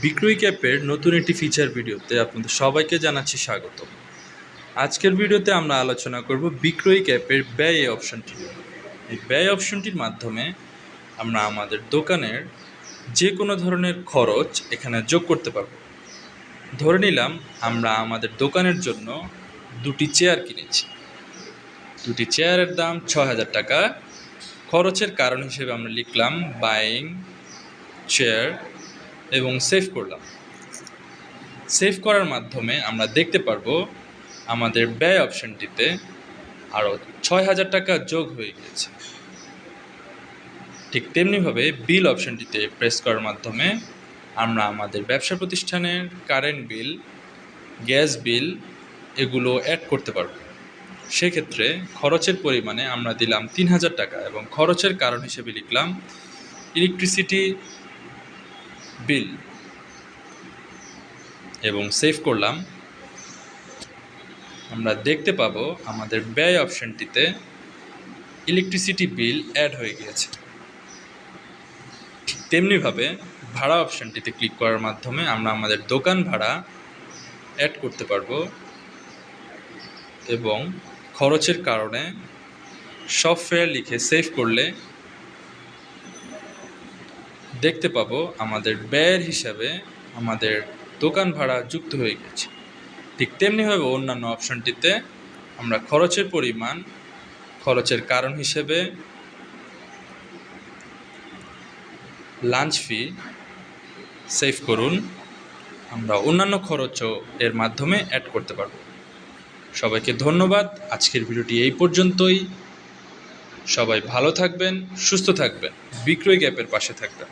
বিক্রয়িক অ্যাপের নতুন একটি ফিচার ভিডিওতে আপনাদের সবাইকে জানাচ্ছি স্বাগত। আজকের ভিডিওতে আমরা আলোচনা করব বিক্রয়িক অ্যাপের ব্যয় অপশনটি নিয়ে। এই ব্যয় অপশনটির মাধ্যমে আমরা আমাদের দোকানের যে কোনো ধরনের খরচ এখানে যোগ করতে পারব। ধরে নিলাম আমরা আমাদের দোকানের জন্য দুটি চেয়ার কিনেছি। দুটি চেয়ারের দাম ৬,০০০ টাকা। খরচের কারণ হিসেবে আমরা লিখলাম বাইং চেয়ার এবং সেভ করলাম। সেভ করার মাধ্যমে আমরা দেখতে পারবো আমাদের ব্যয় অপশনটিতে আরও ৬,০০০ টাকা যোগ হয়ে গিয়েছে। ঠিক তেমনিভাবে বিল অপশনটিতে প্রেস করার মাধ্যমে আমরা আমাদের ব্যবসা প্রতিষ্ঠানের কারেন্ট বিল, গ্যাস বিল এগুলো অ্যাড করতে পারব। সেক্ষেত্রে খরচের পরিমাণে আমরা দিলাম ৩,০০০ টাকা এবং খরচের কারণ হিসেবে লিখলাম ইলেকট্রিসিটি বিল এবং সেভ করলাম। আমরা দেখতে পাবো আমাদের ব্যয় অপশনটিতে ইলেকট্রিসিটি বিল অ্যাড হয়ে গিয়েছে। ঠিক তেমনিভাবে ভাড়া অপশনটিতে ক্লিক করার মাধ্যমে আমরা আমাদের দোকান ভাড়া অ্যাড করতে পারবো এবং খরচের কারণে সফটওয়্যার লিখে সেভ করলে দেখতে পাবো আমাদের ব্যয়ের হিসাবে আমাদের দোকান ভাড়া যুক্ত হয়ে গেছে। ঠিক তেমনিভাবে অন্যান্য অপশনটিতে আমরা খরচের পরিমাণ, খরচের কারণ হিসেবে লাঞ্চ ফি সেভ করুন, আমরা অন্যান্য খরচও এর মাধ্যমে অ্যাড করতে পারব। সবাইকে ধন্যবাদ। আজকের ভিডিওটি এই পর্যন্তই। সবাই ভালো থাকবেন, সুস্থ থাকবেন, বিক্রয়িক অ্যাপের পাশে থাকবেন।